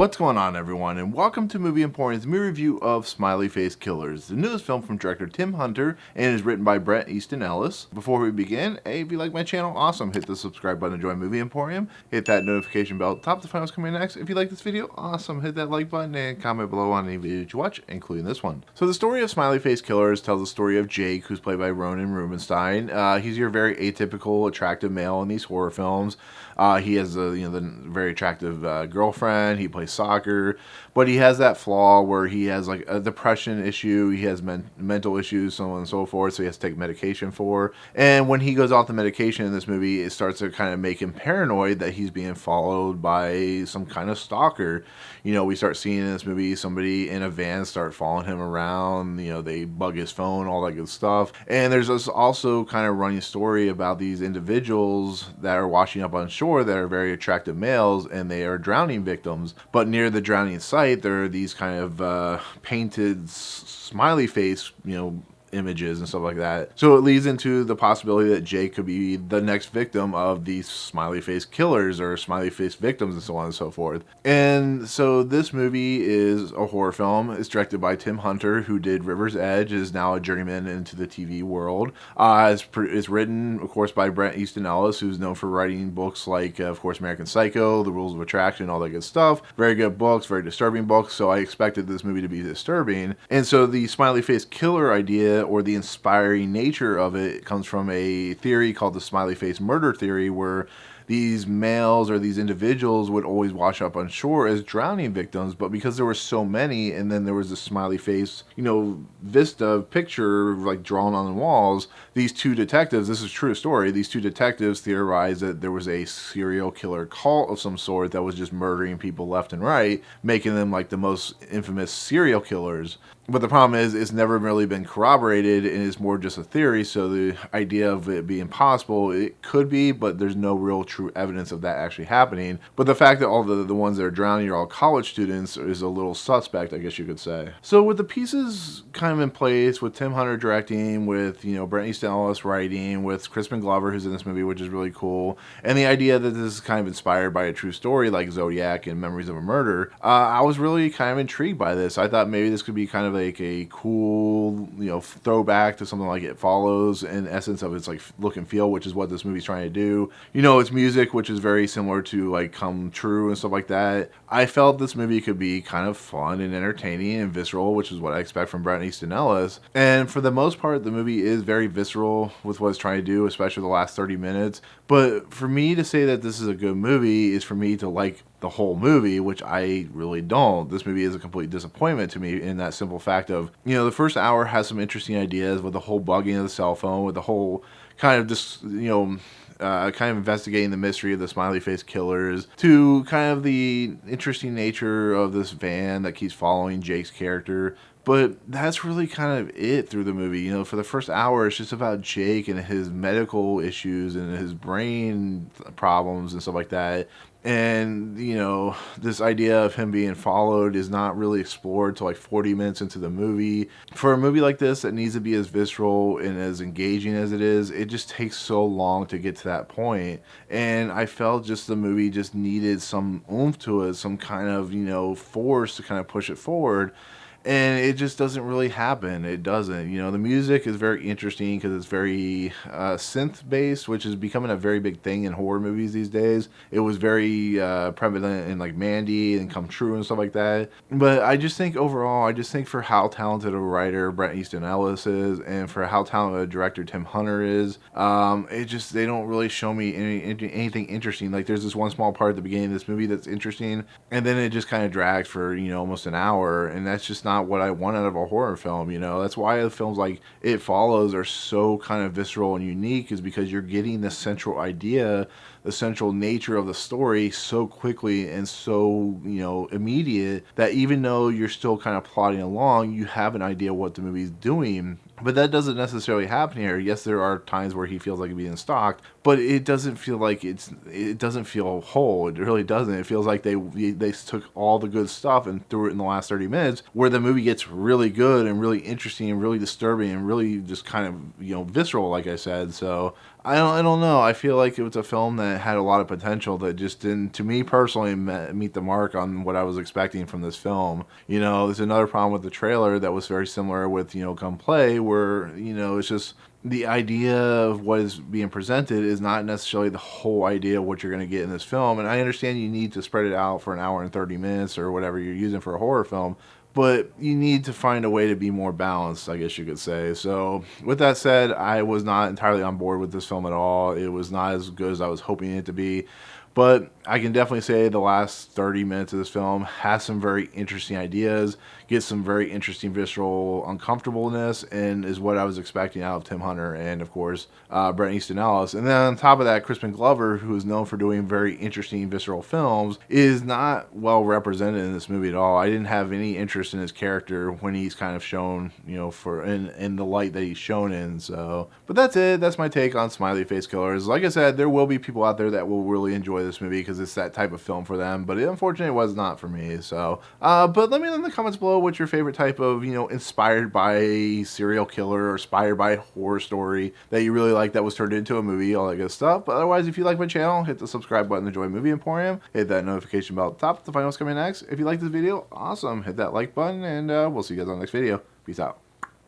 What's going on, everyone, and welcome to Movie Emporium's movie review of Smiley Face Killers, the newest film from director Tim Hunter and is written by Bret, Easton, Ellis. Before we begin, hey, if you like my channel, awesome, hit the subscribe button to join Movie Emporium, hit that notification bell at the top to find what's coming next. If you like this video, awesome, hit that like button and comment below on any video you watch, including this one. So the story of Smiley Face Killers tells the story of Jake, who's played by Ronen Rubinstein. He's your very atypical, attractive male in these horror films. He has the very attractive girlfriend. He plays soccer, but he has that flaw where he has like a depression issue. He has mental issues, so on and so forth. So he has to take medication for. And when he goes off the medication in this movie, it starts to kind of make him paranoid that he's being followed by some kind of stalker. You know, we start seeing in this movie somebody in a van start following him around. You know, they bug his phone, all that good stuff. And there's this also kind of running story about these individuals that are washing up on shore that are very attractive males, and they are drowning victims. But near the drowning site, there are these kind of painted smiley face, images and stuff like that. So it leads into the possibility that Jake could be the next victim of these smiley face killers or smiley face victims and so on and so forth. And so this movie is a horror film. It's directed by Tim Hunter, who did River's Edge, is now a journeyman into the TV world. It's written, of course, by Bret Easton Ellis, who's known for writing books like, of course, American Psycho, The Rules of Attraction, all that good stuff. Very good books, very disturbing books, so I expected this movie to be disturbing. And so the smiley face killer idea, or the inspiring nature of it, comes from a theory called the smiley face murder theory, where these males or these individuals would always wash up on shore as drowning victims, but because there were so many, and then there was a smiley face, vista picture like drawn on the walls, these two detectives, this is a true story, these two detectives theorized that there was a serial killer cult of some sort that was just murdering people left and right, making them like the most infamous serial killers. But the problem is, it's never really been corroborated, and it's more just a theory, so the idea of it being possible, it could be, but there's no real true evidence of that actually happening. But the fact that all the ones that are drowning are all college students is a little suspect, I guess you could say. So with the pieces kind of in place, with Tim Hunter directing, with, Bret Easton Ellis writing, with Crispin who's in this movie, which is really cool, and the idea that this is kind of inspired by a true story like Zodiac and Memories of a Murder, I was really kind of intrigued by this. I thought maybe this could be kind of like a cool, throwback to something like It Follows in essence of its like look and feel, which is what this movie's trying to do. Its music, which is very similar to like Come True and stuff like that. I felt this movie could be kind of fun and entertaining and visceral, which is what I expect from Bret Easton Ellis. And for the most part, the movie is very visceral with what it's trying to do, especially the last 30 minutes. But for me to say that this is a good movie is for me to like the whole movie, which I really don't. This movie is a complete disappointment to me in that simple fact of, the first hour has some interesting ideas with the whole bugging of the cell phone, with the whole kind of just, kind of investigating the mystery of the smiley face killers, to kind of the interesting nature of this van that keeps following Jake's character. But that's really kind of it through the movie. For the first hour, it's just about Jake and his medical issues and his brain problems and stuff like that. And, this idea of him being followed is not really explored till like 40 minutes into the movie. For a movie like this that needs to be as visceral and as engaging as it is, it just takes so long to get to that point. And I felt just the movie just needed some oomph to it, some kind of, force to kind of push it forward. And it just doesn't really happen. It doesn't. The music is very interesting because it's very synth-based, which is becoming a very big thing in horror movies these days. It was very prevalent in like Mandy and Come True and stuff like that. But I just think overall, for how talented a writer Bret Easton Ellis is, and for how talented a director Tim Hunter is, they don't really show me anything interesting. Like there's this one small part at the beginning of this movie that's interesting, and then it just kind of drags for almost an hour, and that's just not what I want out of a horror film. That's why the films like It Follows are so kind of visceral and unique, is because you're getting the central idea, the central nature of the story so quickly and so immediate, that even though you're still kind of plodding along, you have an idea what the movie's doing. But that doesn't necessarily happen here. Yes, there are times where he feels like he's being stalked, but it doesn't feel like it doesn't feel whole. It really doesn't. It feels like they took all the good stuff and threw it in the last 30 minutes, where the movie gets really good and really interesting and really disturbing and really just kind of, visceral, like I said. So I don't know. I feel like it was a film that had a lot of potential that just didn't, to me personally, meet the mark on what I was expecting from this film. There's another problem with the trailer that was very similar with, Come Play, where, it's just the idea of what is being presented is not necessarily the whole idea of what you're going to get in this film. And I understand you need to spread it out for an hour and 30 minutes or whatever you're using for a horror film, but you need to find a way to be more balanced, I guess you could say. So with that said, I was not entirely on board with this film at all. It was not as good as I was hoping it to be. But I can definitely say the last 30 minutes of this film has some very interesting ideas, gets some very interesting visceral uncomfortableness, and is what I was expecting out of Tim Hunter and, of course, Bret Easton Ellis. And then on top of that, Crispin Glover, who is known for doing very interesting visceral films, is not well represented in this movie at all. I didn't have any interest in his character when he's kind of shown, for in the light that he's shown in. So, but that's it. That's my take on Smiley Face Killers. Like I said, there will be people out there that will really enjoy this movie because it's that type of film for them, but unfortunately it was not for me. So but let me know in the comments below what's your favorite type of, inspired by a serial killer or inspired by a horror story that you really like that was turned into a movie, all that good stuff. But otherwise, if you like my channel, hit the subscribe button to join Movie Emporium, hit that notification bell at the top to find out what's coming next. If you like this video, awesome, hit that like button, and we'll see you guys on the next video. Peace out.